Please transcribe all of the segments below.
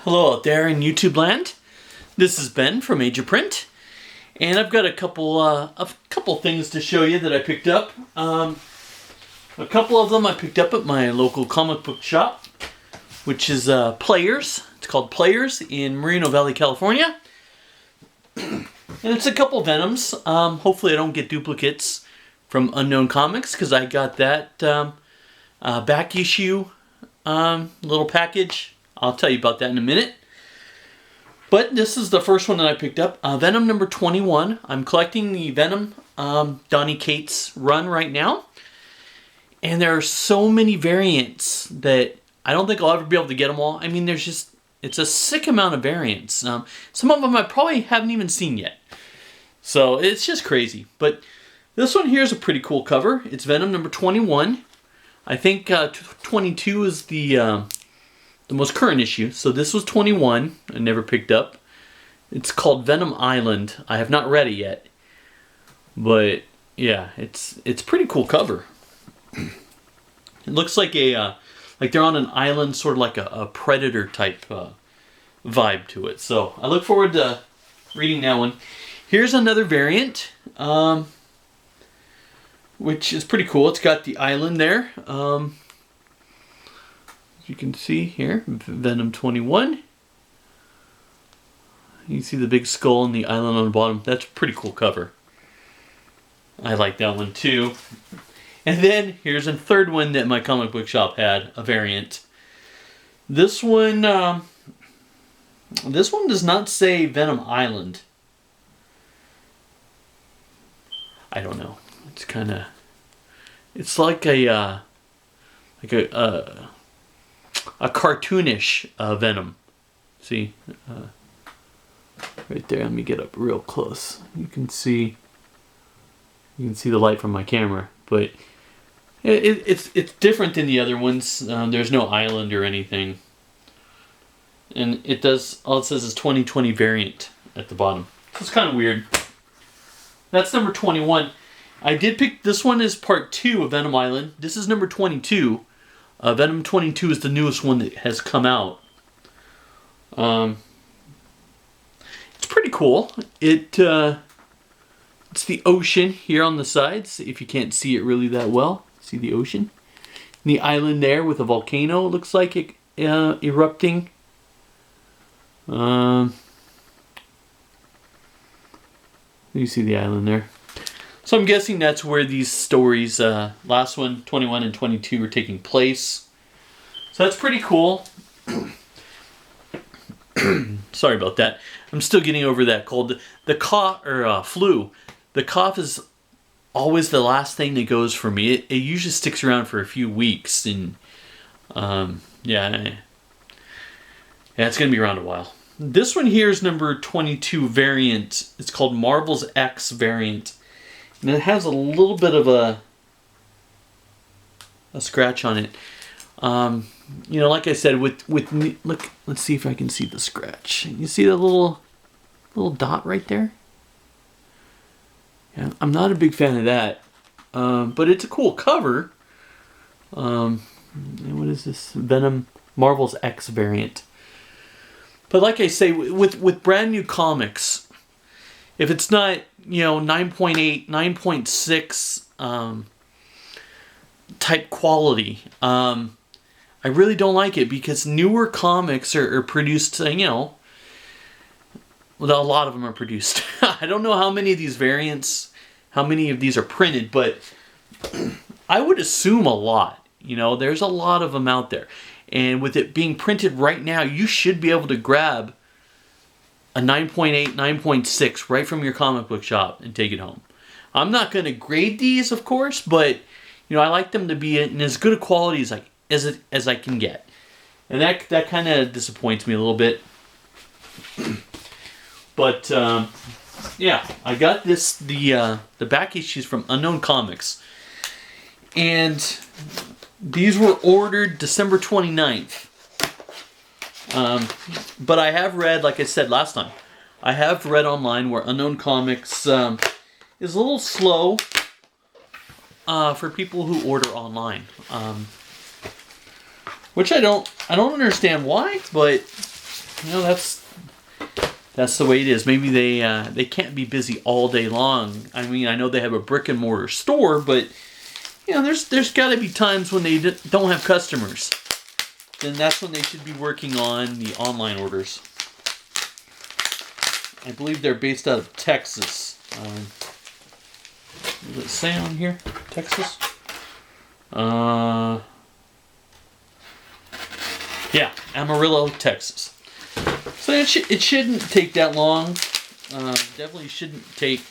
Hello out there in YouTube land. This is Ben from Major Print, and I've got a couple things to show you that I picked up. A couple of them I picked up at my local comic book shop, which is Players. It's called Players in Moreno Valley, California. And it's a couple Venoms. Hopefully I don't get duplicates from Unknown Comics, because I got that back issue little package. I'll tell you about that in a minute. But this is the first one that I picked up. Venom number 21. I'm collecting the Venom Donny Cates run right now. And there are so many variants that I don't think I'll ever be able to get them all. I mean, it's a sick amount of variants. Some of them I probably haven't even seen yet. So it's just crazy. But this one here is a pretty cool cover. It's Venom number 21. I think 22 is the most current issue. So this was 21. I never picked up. It's called Venom Island. I have not read it yet. But yeah, it's a pretty cool cover. It looks like like they're on an island, sort of like a Predator type vibe to it. So I look forward to reading that one. Here's another variant, which is pretty cool. It's got the island there. As you can see here, Venom 21. You see the big skull and the island on the bottom. That's a pretty cool cover. I like that one too. And then here's a third one that my comic book shop had, a variant. This one does not say Venom Island. I don't know. It's kind of, it's like a cartoonish Venom. See, right there. Let me get up real close. You can see the light from my camera, but it's different than the other ones. There's no island or anything, and all it says is 2020 variant at the bottom. So it's kind of weird. That's number 21. I did pick this one as part 2 of Venom Island. This is number 22. Venom 22 is the newest one that has come out. It's pretty cool. It's the ocean here on the sides, if you can't see it really that well. See the ocean? And the island there with a volcano, looks like it erupting. You see the island there. So I'm guessing that's where these stories, last one, 21 and 22, are taking place. So that's pretty cool. Sorry about that. I'm still getting over that cold. The cough, or flu. The cough is always the last thing that goes for me. It usually sticks around for a few weeks. And yeah, it's going to be around a while. This one here is number 22 variant. It's called Marvel's X variant. And it has a little bit of a scratch on it. You know, like I said, look, let's see if I can see the scratch. You see the little dot right there? Yeah, I'm not a big fan of that. But it's a cool cover. What is this? Venom Marvel's X variant. But like I say, with brand new comics, if it's not, 9.8, 9.6 type quality, I really don't like it, because newer comics are produced, well, a lot of them are produced. I don't know how many of these variants, how many of these are printed, but I would assume a lot. There's a lot of them out there. And with it being printed right now, you should be able to grab a 9.8, 9.6 right from your comic book shop and take it home. I'm not going to grade these, of course, but I like them to be in as good a quality as I can get. And that kind of disappoints me a little bit. But yeah, I got the back issues from Unknown Comics. And these were ordered December 29th. But I have read, like I said last time, I have read online where Unknown Comics is a little slow for people who order online. which I don't understand why, but you know, that's the way it is. Maybe they can't be busy all day long. I mean, I know they have a brick and mortar store, but you know, there's got to be times when they don't have customers. Then that's when they should be working on the online orders. I believe they're based out of Texas. Does it say on here, Texas? Yeah, Amarillo, Texas. So it shouldn't take that long. Definitely shouldn't take.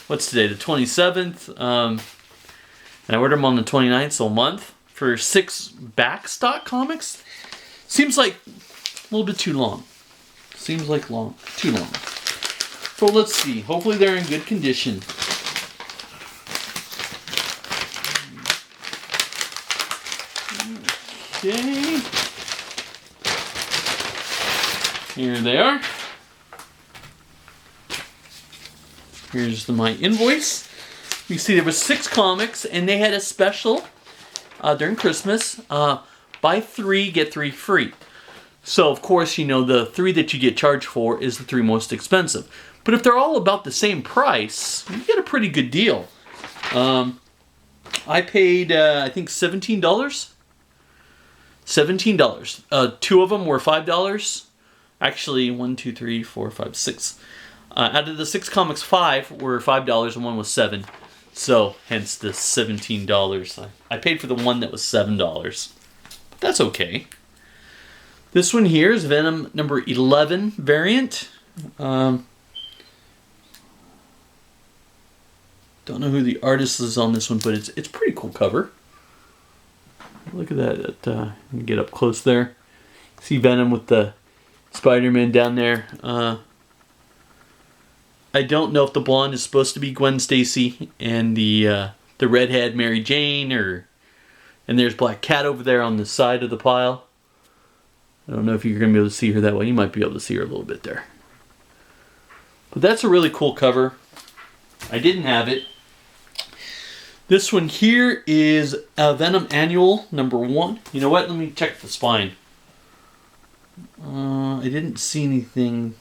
What's today? The 27th. And I ordered them on the 29th, so a month for 6 backstock comics. Seems like a little bit too long. Seems like too long. So let's see. Hopefully they're in good condition. Okay. Here they are. Here's my invoice. You see there was 6 comics, and they had a special during Christmas. Buy 3, get 3 free. So, of course, you know, the 3 that you get charged for is the 3 most expensive. But if they're all about the same price, you get a pretty good deal. I paid, I think, $17. $17. 2 of them were $5. Actually, 1, 2, 3, 4, 5, 6. Out of the 6 comics, 5 were $5 and 1 was $7. So, hence the $17. I paid for the one that was $7. But that's okay. This one here is Venom number 11 variant. Don't know who the artist is on this one, but it's a pretty cool cover. Look at that. Get up close there. See Venom with the Spider-Man down there. I don't know if the blonde is supposed to be Gwen Stacy and the redhead Mary Jane, and there's Black Cat over there on the side of the pile. I don't know if you're going to be able to see her that way. You might be able to see her a little bit there. But that's a really cool cover. I didn't have it. This one here is Venom Annual number 1. You know what? Let me check the spine. I didn't see anything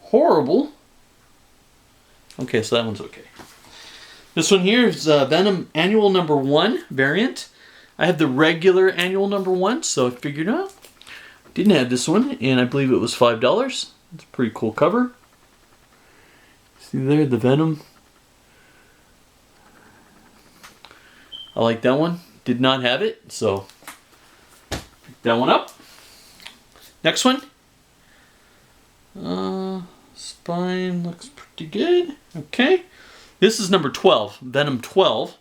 horrible. Okay, so that one's okay. This one here is Venom Annual number 1 variant. I have the regular Annual number 1, so I figured out. Didn't have this one, and I believe it was $5. It's a pretty cool cover. See there, the Venom. I like that one. Did not have it, so pick that one up. Next one. Spine looks pretty good. Okay. This is number 12, Venom 12.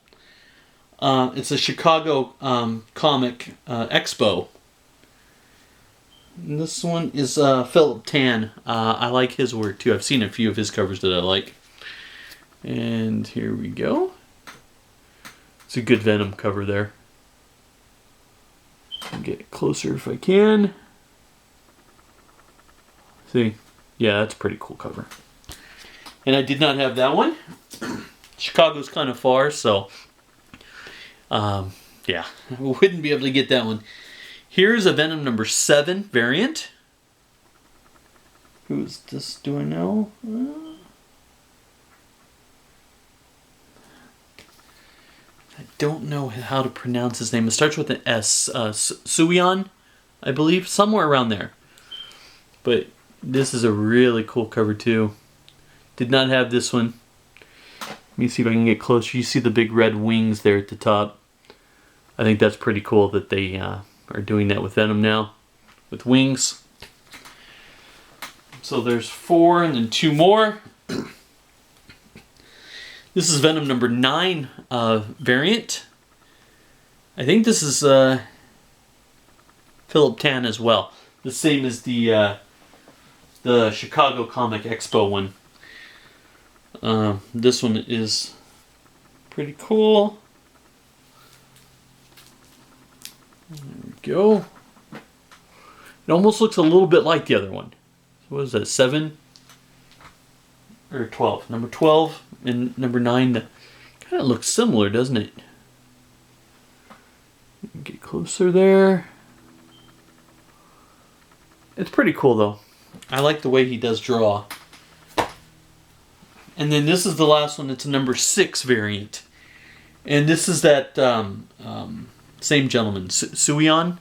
It's a Chicago comic expo. And this one is Philip Tan. I like his work too. I've seen a few of his covers that I like. And here we go. It's a good Venom cover there. I'll get it closer if I can. See? Yeah, that's a pretty cool cover. And I did not have that one. Chicago's kind of far, so yeah, I wouldn't be able to get that one. Here's a Venom number 7 variant. Who's this? Do I know? I don't know how to pronounce his name. It starts with an S. Suion, I believe. Somewhere around there. But this is a really cool cover too. Did not have this one. Let me see if I can get closer. You see the big red wings there at the top. I think that's pretty cool that they are doing that with Venom now. With wings. So there's 4 and then 2 more. This is Venom number 9 variant. I think this is Philip Tan as well. The same as the Chicago Comic Expo one. This one is pretty cool. There we go. It almost looks a little bit like the other one. So what is that, 7? Or 12. Number 12 and number 9 kind of looks similar, doesn't it? Get closer there. It's pretty cool though. I like the way he does draw. And then this is the last one. It's a number 6 variant. And this is that same gentleman, Suion?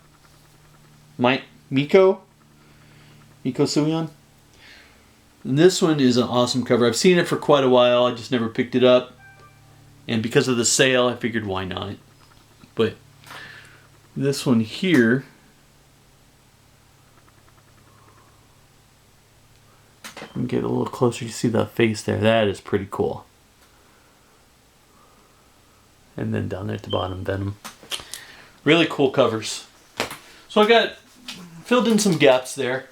Miko Suion? And this one is an awesome cover. I've seen it for quite a while. I just never picked it up. And because of the sale, I figured why not. But this one here, get a little closer, you see the face there. That is pretty cool. And then down there at the bottom, Venom. Really cool covers. So I got filled in some gaps there,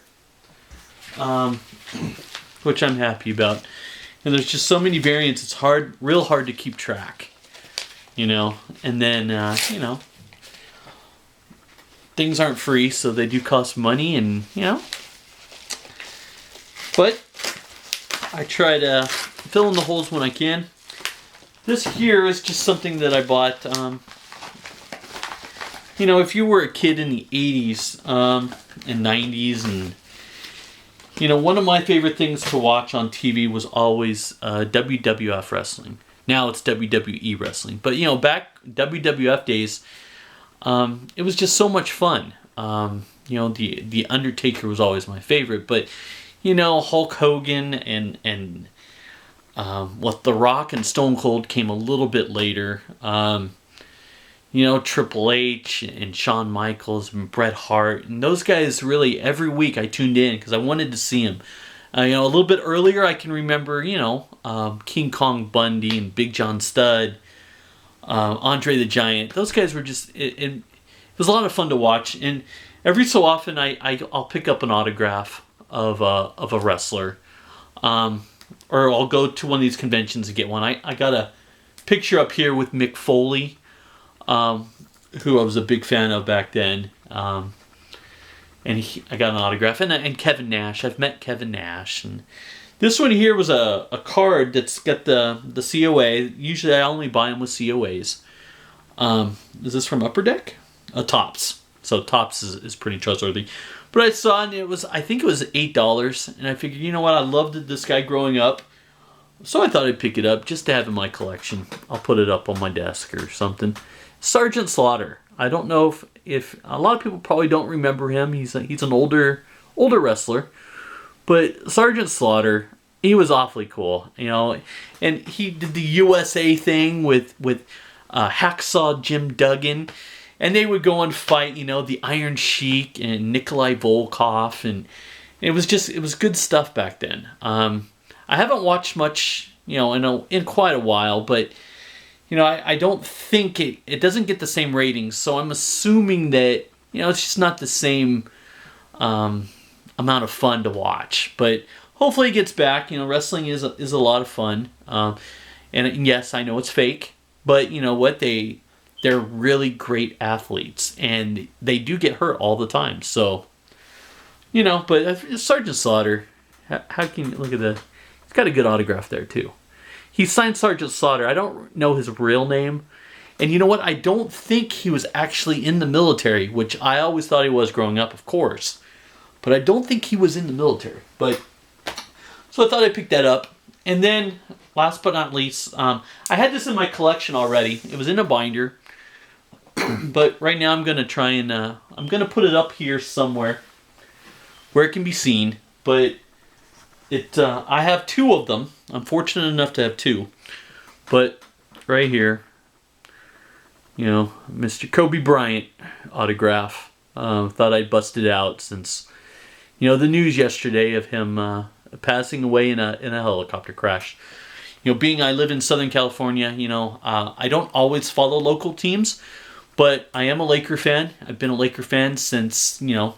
which I'm happy about. And there's just so many variants, it's real hard to keep track, you know. And then, you know, things aren't free, so they do cost money, and you know. But I try to fill in the holes when I can. This here is just something that I bought. You know, if you were a kid in the 80s and 90s, and you know, one of my favorite things to watch on TV was always WWF wrestling. Now it's WWE wrestling. But you know, back WWF days, it was just so much fun. You know, the Undertaker was always my favorite, but you know, Hulk Hogan and The Rock and Stone Cold came a little bit later. You know, Triple H and Shawn Michaels and Bret Hart, and those guys, really every week I tuned in because I wanted to see them. You know, a little bit earlier I can remember, you know, King Kong Bundy and Big John Studd, Andre the Giant. Those guys were just, it was a lot of fun to watch. And every so often I'll pick up an autograph of a wrestler, or I'll go to one of these conventions and get one. I got a picture up here with Mick Foley, who I was a big fan of back then, and I got an autograph, and Kevin Nash. I've met Kevin Nash, and this one here was a card that's got the COA. Usually I only buy them with COAs. Is this from Upper Deck? Tops. So Tops is pretty trustworthy. But I saw it, and I think it was $8, and I figured, you know what, I loved this guy growing up, so I thought I'd pick it up just to have in my collection. I'll put it up on my desk or something. Sergeant Slaughter. I don't know if a lot of people probably don't remember him. He's an older wrestler, but Sergeant Slaughter, he was awfully cool, you know, and he did the USA thing with Hacksaw Jim Duggan. And they would go and fight, you know, the Iron Sheik and Nikolai Volkov, and it was good stuff back then. I haven't watched much, you know, in quite a while, but you know, I don't think it doesn't get the same ratings, so I'm assuming that, you know, it's just not the same amount of fun to watch. But hopefully it gets back. You know, wrestling is a lot of fun, and yes, I know it's fake, but you know what, they're really great athletes, and they do get hurt all the time. So, you know, but Sergeant Slaughter, how can you look at he's got a good autograph there too. He signed Sergeant Slaughter. I don't know his real name. And you know what? I don't think he was actually in the military, which I always thought he was growing up, of course. But I don't think he was in the military. But so I thought I'd pick that up. And then, last but not least, I had this in my collection already. It was in a binder. But right now I'm going to try and I'm going to put it up here somewhere where it can be seen. But I have 2 of them. I'm fortunate enough to have 2. But right here, you know, Mr. Kobe Bryant autograph. Thought I'd bust it out since, you know, the news yesterday of him passing away in a helicopter crash. You know, being I live in Southern California, you know, I don't always follow local teams, but I am a Laker fan. I've been a Laker fan since, you know,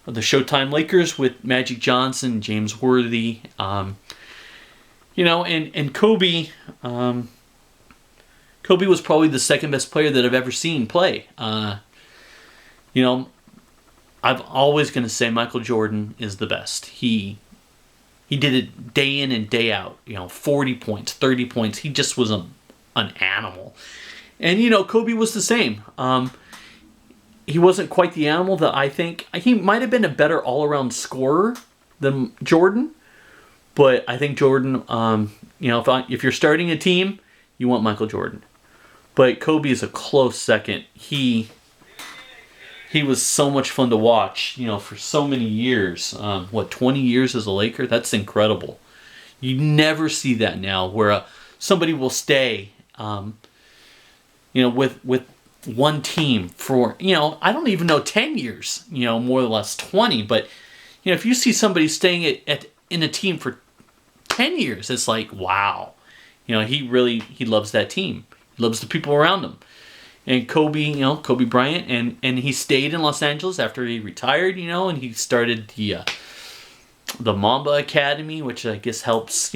the Showtime Lakers with Magic Johnson, James Worthy, you know, and Kobe. Kobe was probably the second best player that I've ever seen play. You know, I'm always going to say Michael Jordan is the best. He did it day in and day out. You know, 40 points, 30 points. He just was an animal. And, you know, Kobe was the same. he wasn't quite the animal that I think. He might have been a better all-around scorer than Jordan, but I think Jordan, if you're starting a team, you want Michael Jordan. But Kobe is a close second. He was so much fun to watch, for so many years. 20 years as a Laker? That's incredible. You never see that now, where somebody will stay, with one team for, I don't even know, 10 years, more or less 20. But, if you see somebody staying in a team for 10 years, it's like, wow. He loves that team. He loves the people around him. And Kobe, Kobe Bryant, and he stayed in Los Angeles after he retired, and he started the Mamba Academy, which I guess helps,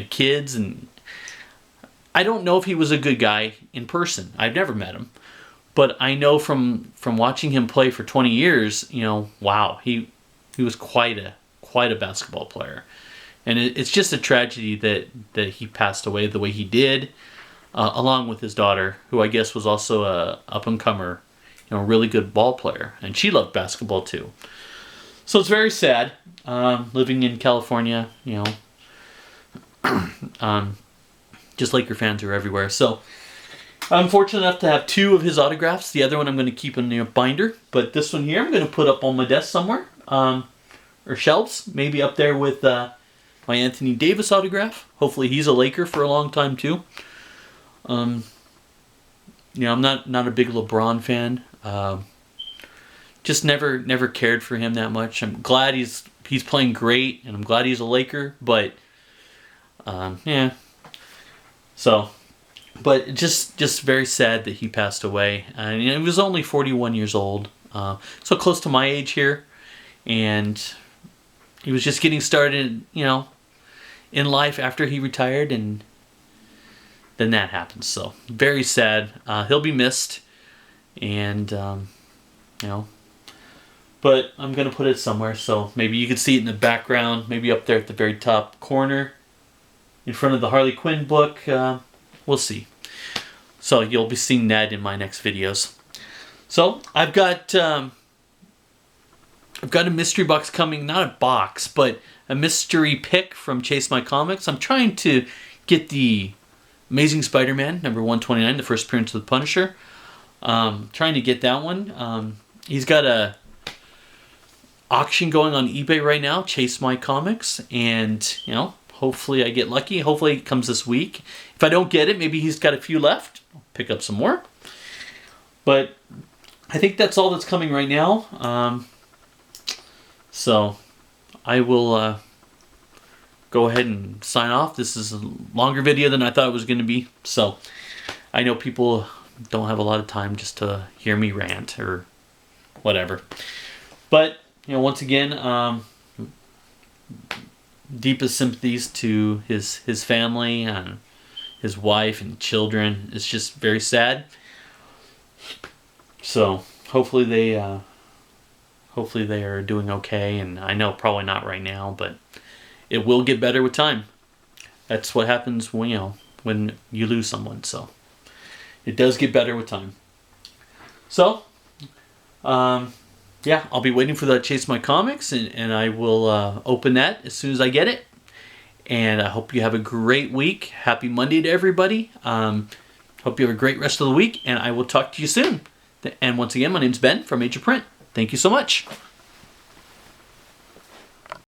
kids. And I don't know if he was a good guy in person. I've never met him. But I know from watching him play for 20 years, wow, he was quite a basketball player. And it's just a tragedy that he passed away the way he did, along with his daughter, who I guess was also a up-and-comer, really good ball player. And she loved basketball too. So it's very sad, living in California, just Laker fans are everywhere. So I'm fortunate enough to have 2 of his autographs. The other one I'm going to keep in a binder. But this one here I'm going to put up on my desk somewhere, or shelves, maybe up there with my Anthony Davis autograph. Hopefully he's a Laker for a long time too. I'm not a big LeBron fan. Just never cared for him that much. I'm glad he's playing great, and I'm glad he's a Laker. But yeah. So, but just very sad that he passed away. And he was only 41 years old, so close to my age here, and he was just getting started, in life after he retired, and then that happens. So very sad. He'll be missed, and but I'm gonna put it somewhere, so maybe you can see it in the background, maybe up there at the very top corner, in front of the Harley Quinn book. We'll see. So you'll be seeing that in my next videos. So I've got a mystery box coming, not a box, but a mystery pick from Chase My Comics. I'm trying to get the Amazing Spider-Man, number 129, the first appearance of the Punisher. Trying to get that one. He's got a auction going on eBay right now, Chase My Comics, and hopefully I get lucky. Hopefully it comes this week. If I don't get it, maybe he's got a few left. I'll pick up some more. But I think that's all that's coming right now. So I will go ahead and sign off. This is a longer video than I thought it was going to be. So I know people don't have a lot of time just to hear me rant or whatever. But, once again, deepest sympathies to his family and his wife and children. It's just very sad. So hopefully they are doing okay, and I know probably not right now, but it will get better with time. That's what happens when you lose someone. So it does get better with time. So yeah, I'll be waiting for that Chase My Comics, and I will open that as soon as I get it. And I hope you have a great week. Happy Monday to everybody. Hope you have a great rest of the week, and I will talk to you soon. And once again, my name's Ben from Major Print. Thank you so much.